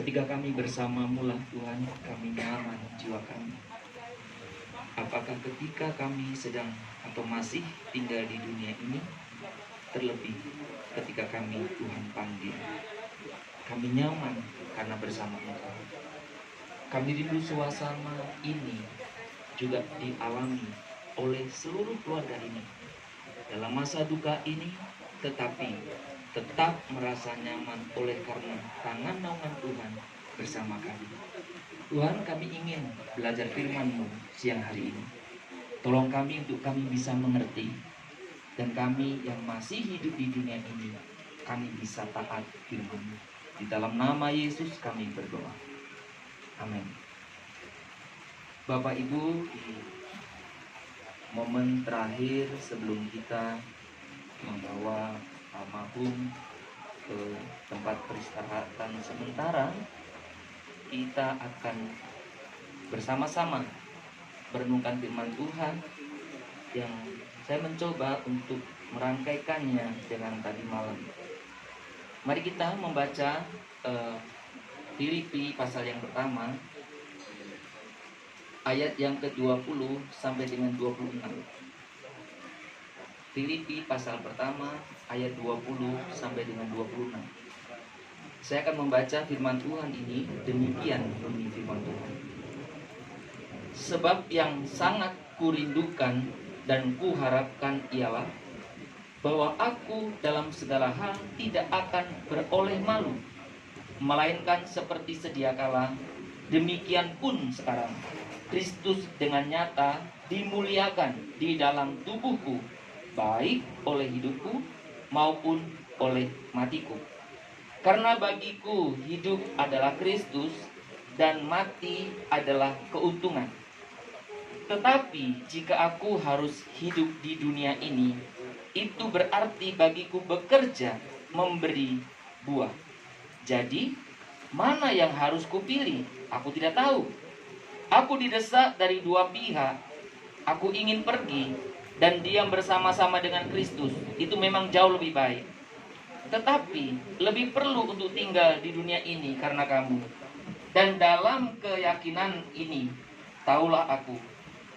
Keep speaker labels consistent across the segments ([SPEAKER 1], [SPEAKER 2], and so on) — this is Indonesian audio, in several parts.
[SPEAKER 1] Ketika kami bersamamu lah Tuhan, kami nyaman jiwa kami. Apakah ketika kami sedang atau masih tinggal di dunia ini, terlebih ketika kami Tuhan panggil, kami nyaman karena bersama Engkau. Kami rindu suasana ini juga dialami oleh seluruh keluarga ini dalam masa duka ini, tetapi tetap merasa nyaman oleh karena tangan naungan Tuhan bersama kami. Tuhan, kami ingin belajar firman-Mu siang hari ini. Tolong kami untuk kami bisa mengerti, dan kami yang masih hidup di dunia ini, kami bisa taat firman-Mu. Di dalam nama Yesus kami berdoa. Amin. Bapak Ibu, di momen terakhir sebelum kita membawa almarhum ke tempat peristirahatan sementara, kita akan bersama-sama merenungkan firman Tuhan yang saya mencoba untuk merangkaikannya dengan tadi malam. Mari kita membaca Filipi pasal yang pertama, ayat yang ke-20 sampai dengan 26. Filipi pasal pertama ayat 20 sampai dengan 26. Saya akan membaca firman Tuhan ini, demikian bunyi firman Tuhan. Sebab yang sangat kurindukan dan kuharapkan ialah bahwa aku dalam segala hal tidak akan beroleh malu, melainkan seperti sedia kala, demikian pun sekarang Kristus dengan nyata dimuliakan di dalam tubuhku, baik oleh hidupku maupun oleh matiku. Karena bagiku hidup adalah Kristus dan mati adalah keuntungan. Tetapi jika aku harus hidup di dunia ini, itu berarti bagiku bekerja memberi buah. Jadi mana yang harus kupilih? Aku tidak tahu. Aku didesak dari dua pihak. Aku ingin pergi dan diam bersama-sama dengan Kristus. Itu memang jauh lebih baik. Tetapi lebih perlu untuk tinggal di dunia ini karena kamu. Dan dalam keyakinan ini, taulah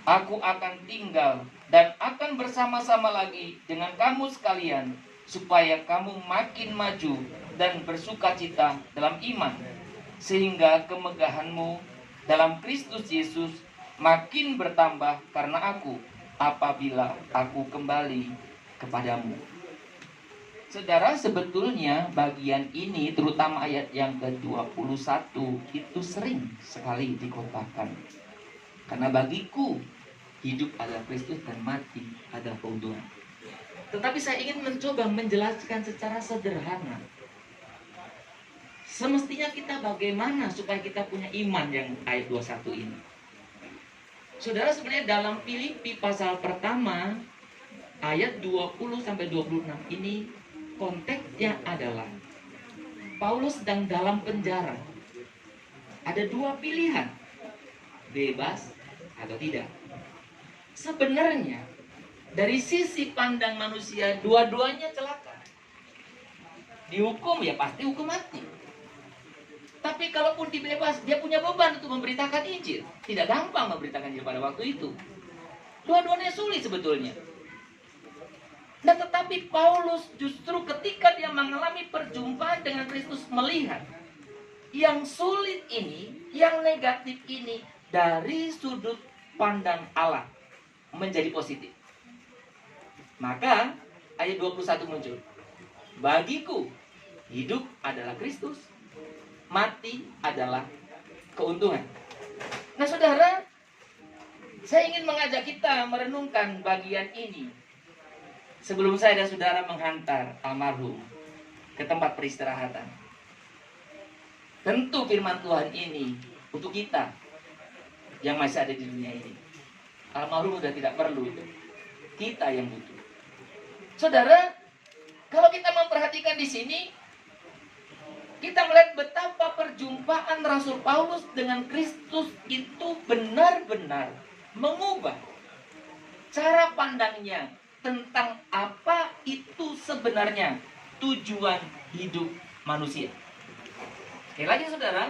[SPEAKER 1] aku akan tinggal dan akan bersama-sama lagi dengan kamu sekalian, supaya kamu makin maju dan bersukacita dalam iman, sehingga kemegahanmu dalam Kristus Yesus makin bertambah karena aku, apabila aku kembali kepadamu. Saudara, sebetulnya bagian ini, terutama ayat yang ke-21, itu sering sekali dikotakan. Karena bagiku hidup adalah Kristus dan mati adalah keuntungan. Tetapi saya ingin mencoba menjelaskan secara sederhana. Semestinya kita bagaimana supaya kita punya iman yang ayat 21 ini. Saudara, sebenarnya dalam Filipi pasal pertama ayat 20 sampai 26 ini konteksnya adalah Paulus sedang dalam penjara. Ada dua pilihan, bebas atau tidak. Sebenarnya dari sisi pandang manusia dua-duanya celaka. Dihukum ya pasti hukum mati. Tapi kalaupun dibebas, dia punya beban untuk memberitakan Injil. Tidak gampang memberitakan Injil pada waktu itu. Dua-duanya sulit sebetulnya. Nah, tetapi Paulus justru ketika dia mengalami perjumpaan dengan Kristus, melihat yang sulit ini, yang negatif ini dari sudut pandang Allah menjadi positif. Maka ayat 21 muncul. Bagiku hidup adalah Kristus, mati adalah keuntungan. Nah, saudara, saya ingin mengajak kita merenungkan bagian ini sebelum saya dan saudara menghantar almarhum ke tempat peristirahatan. Tentu firman Tuhan ini untuk kita yang masih ada di dunia ini. Almarhum sudah tidak perlu itu. Kita yang butuh. Saudara, kalau kita memperhatikan di sini, kita melihat betapa perjumpaan Rasul Paulus dengan Kristus itu benar-benar mengubah cara pandangnya tentang apa itu sebenarnya tujuan hidup manusia. Sekali lagi saudara,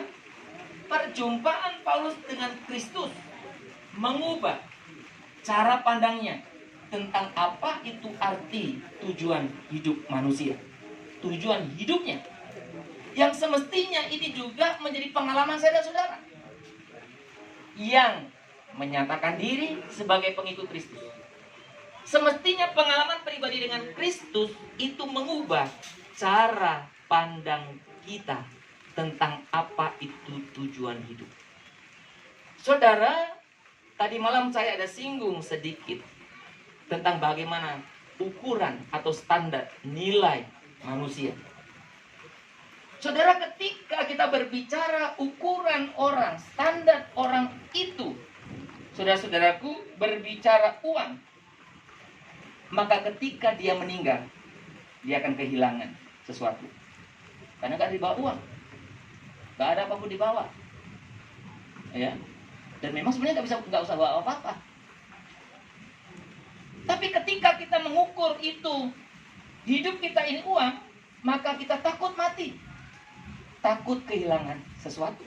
[SPEAKER 1] perjumpaan Paulus dengan Kristus mengubah cara pandangnya tentang apa itu arti tujuan hidup manusia, tujuan hidupnya, yang semestinya ini juga menjadi pengalaman saya dan saudara yang menyatakan diri sebagai pengikut Kristus. Semestinya pengalaman pribadi dengan Kristus itu mengubah cara pandang kita tentang apa itu tujuan hidup. Saudara, tadi malam saya ada singgung sedikit tentang bagaimana ukuran atau standar nilai manusia. Saudara, ketika kita berbicara ukuran orang, standar orang itu, saudara-saudaraku, berbicara uang, maka ketika dia meninggal, dia akan kehilangan sesuatu. Karena gak dibawa uang, gak ada apapun dibawa, ya. Dan memang sebenarnya gak usah bawa apa-apa. Tapi ketika kita mengukur itu, hidup kita ini uang, maka kita takut mati, takut kehilangan sesuatu.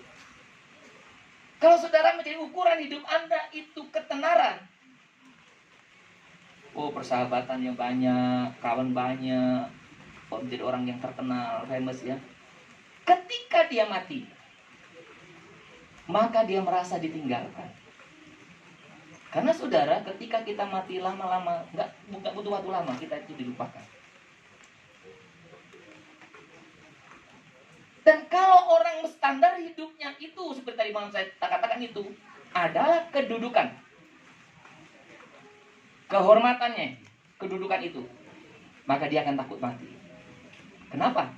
[SPEAKER 1] Kalau saudara menjadi ukuran hidup Anda itu ketenaran, oh persahabatan yang banyak, kawan banyak, oh menjadi orang yang terkenal, famous ya. Ketika dia mati, maka dia merasa ditinggalkan. Karena saudara, ketika kita mati lama-lama, nggak butuh waktu lama, kita itu dilupakan. Dan kalau orang standar hidupnya itu, seperti tadi malam saya katakan itu, adalah kedudukan, kehormatannya, kedudukan itu, maka dia akan takut mati. Kenapa?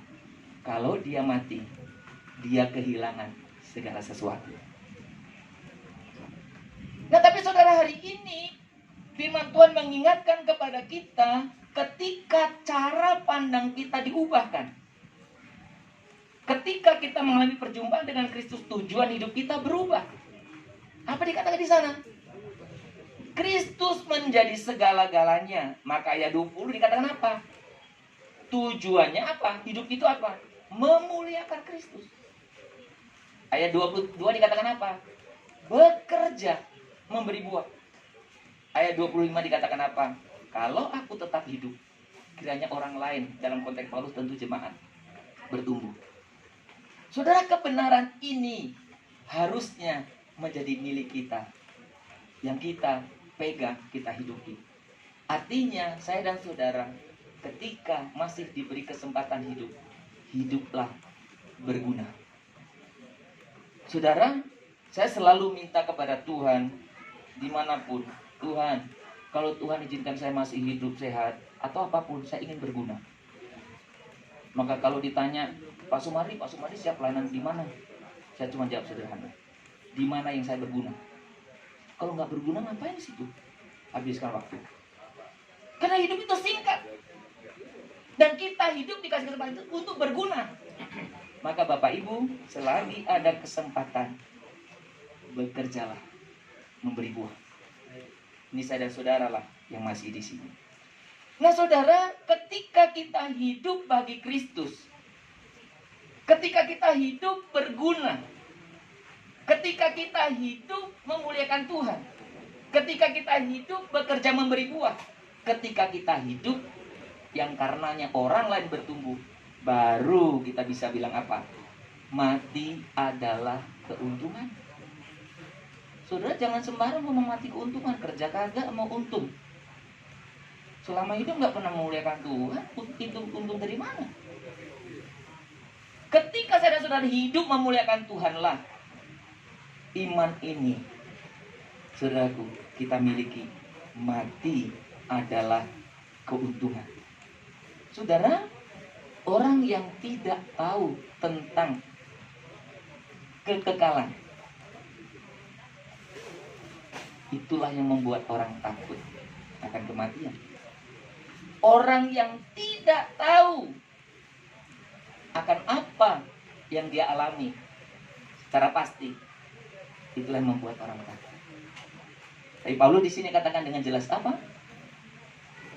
[SPEAKER 1] Kalau dia mati, dia kehilangan segala sesuatu. Nah, tapi saudara, hari ini firman Tuhan mengingatkan kepada kita ketika cara pandang kita diubahkan. Ketika kita mengalami perjumpaan dengan Kristus, tujuan hidup kita berubah. Apa dikatakan di sana? Kristus menjadi segala-galanya. Maka ayat 20 dikatakan apa? Tujuannya apa? Hidup itu apa? Memuliakan Kristus. Ayat 22 dikatakan apa? Bekerja, memberi buah. Ayat 25 dikatakan apa? Kalau aku tetap hidup, kiranya orang lain, dalam konteks Paulus tentu jemaat, bertumbuh. Saudara, kebenaran ini harusnya menjadi milik kita, yang kita pegang, kita hidupi. Artinya, saya dan saudara, ketika masih diberi kesempatan hidup, hiduplah berguna. Saudara, saya selalu minta kepada Tuhan, dimanapun, Tuhan, kalau Tuhan izinkan saya masih hidup sehat, atau apapun, saya ingin berguna. Maka kalau ditanya, Pak Sumari siap pelayanan di mana? Saya cuma jawab sederhana, di mana yang saya berguna. Kalau nggak berguna, ngapain di situ? Habiskan waktu. Karena hidup itu singkat. Dan kita hidup dikasih kesempatan itu untuk berguna. Maka Bapak Ibu, selagi ada kesempatan, bekerjalah, memberi buah. Ini saya dan saudara lah yang masih di sini. Nah saudara, ketika kita hidup bagi Kristus, ketika kita hidup berguna, ketika kita hidup memuliakan Tuhan, ketika kita hidup bekerja memberi buah, ketika kita hidup yang karenanya orang lain bertumbuh, baru kita bisa bilang apa? Mati adalah keuntungan. Saudara, jangan sembarang ngomong mati keuntungan, kerja kagak mau untung. Selama hidup nggak pernah memuliakan Tuhan, untung dari mana? Ketika saya dan saudara hidup memuliakan Tuhanlah, iman ini, saudaraku, kita miliki. Mati adalah keuntungan. Saudara, orang yang tidak tahu tentang kekekalan, itulah yang membuat orang takut akan kematian. Orang yang tidak tahu akan apa yang dia alami secara pasti, itulah yang membuat orang takut. Tapi Paulus di sini katakan dengan jelas apa?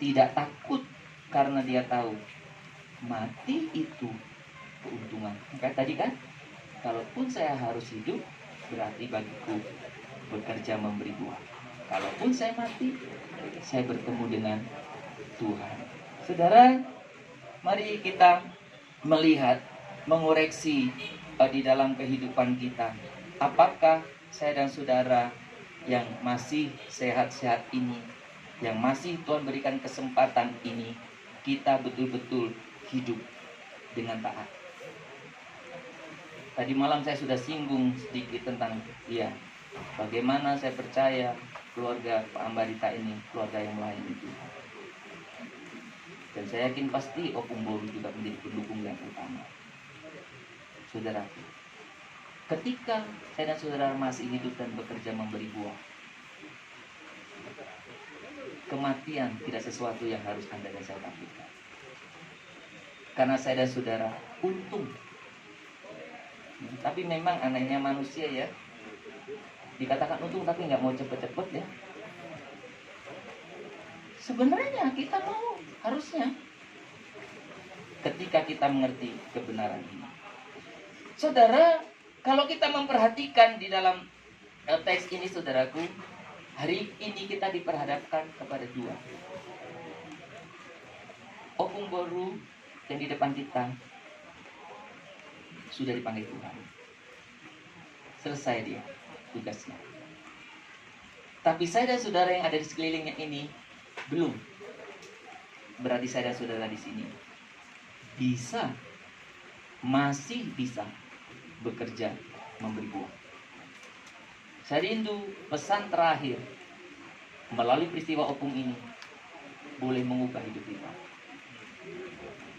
[SPEAKER 1] Tidak takut karena dia tahu mati itu keuntungan. Kayak tadi kan? kalaupun saya harus hidup, berarti bagiku bekerja memberi buah. Kalaupun saya mati, saya bertemu dengan Tuhan. Saudara, mari kita melihat, mengoreksi di dalam kehidupan kita. Apakah saya dan saudara yang masih sehat-sehat ini, yang masih Tuhan berikan kesempatan ini, kita betul-betul hidup dengan taat. Tadi malam saya sudah singgung sedikit tentang bagaimana saya percaya keluarga Pak Ambarita ini keluarga yang melayani Tuhan. Dan saya yakin pasti Opung Boru juga menjadi pendukung yang utama. Saudara, ketika saya dan saudara masih hidup dan bekerja memberi buah, kematian tidak sesuatu yang harus Anda dan saya takutkan. Karena saya dan saudara untung. Tapi memang anehnya manusia ya, dikatakan untung tapi nggak mau cepet-cepet ya. Sebenarnya kita mau, harusnya, ketika kita mengerti kebenaran ini. Saudara, kalau kita memperhatikan di dalam teks ini saudaraku, hari ini kita diperhadapkan kepada dua. Opung Boru yang di depan kita sudah dipanggil Tuhan. Selesai dia tugasnya. Tapi saya dan saudara yang ada di sekelilingnya ini belum. Berarti saya dan saudara di sini masih bisa bekerja memberi buah. Saya rindu pesan terakhir melalui peristiwa Opung ini boleh mengubah hidup kita.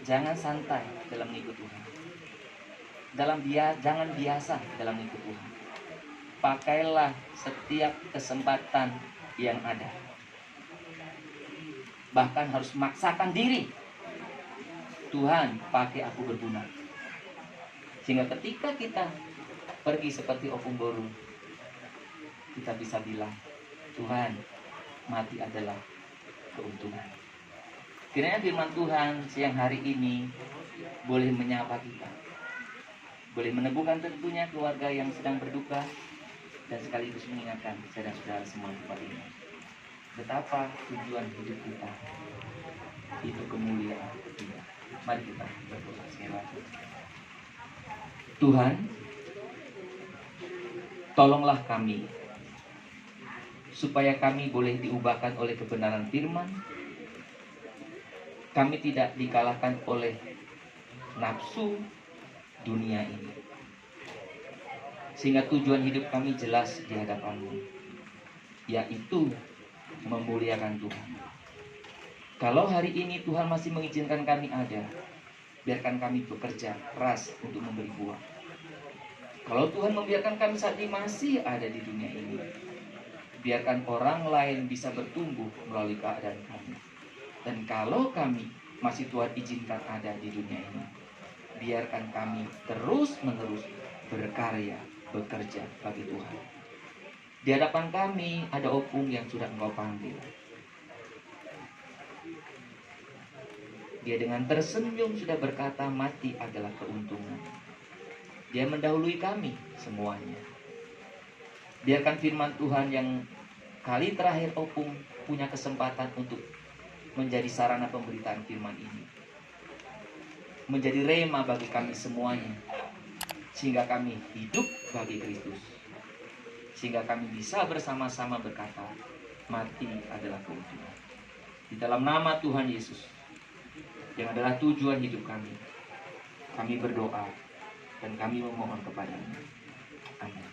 [SPEAKER 1] Jangan santai dalam mengikut Tuhan. Jangan biasa dalam mengikut Tuhan. Pakailah setiap kesempatan yang ada. Bahkan harus memaksakan diri. Tuhan, pakai aku berguna. Sehingga ketika kita pergi seperti Opung Boru, kita bisa bilang, Tuhan, mati adalah keuntungan. Kiranya firman Tuhan siang hari ini boleh menyapa kita, boleh meneguhkan tentunya keluarga yang sedang berduka, dan sekaligus mengingatkan saya dan saudara semua tempat ini betapa tujuan hidup kita itu kemuliaan Dia. Mari kita berdoa sekali lagi. Tuhan, tolonglah kami supaya kami boleh diubahkan oleh kebenaran firman. Kami tidak dikalahkan oleh nafsu dunia ini, sehingga tujuan hidup kami jelas di hadapan-Mu, yaitu memuliakan Tuhan. Kalau hari ini Tuhan masih mengizinkan kami ada, biarkan kami bekerja keras untuk memberi buah. Kalau Tuhan membiarkan kami saat ini masih ada di dunia ini, biarkan orang lain bisa bertumbuh melalui keadaan kami. Dan kalau kami masih Tuhan izinkan ada di dunia ini, biarkan kami terus-menerus berkarya, bekerja bagi Tuhan. Di hadapan kami ada Opung yang sudah Engkau panggil. Dia dengan tersenyum sudah berkata, mati adalah keuntungan. Dia mendahului kami semuanya. Biarkan firman Tuhan yang kali terakhir Opung punya kesempatan untuk menjadi sarana pemberitaan firman ini, menjadi rema bagi kami semuanya, sehingga kami hidup bagi Kristus, sehingga kami bisa bersama-sama berkata, mati adalah keuntungan. Di dalam nama Tuhan Yesus, yang adalah tujuan hidup kami berdoa dan kami memohon kepada-Nya. Amin.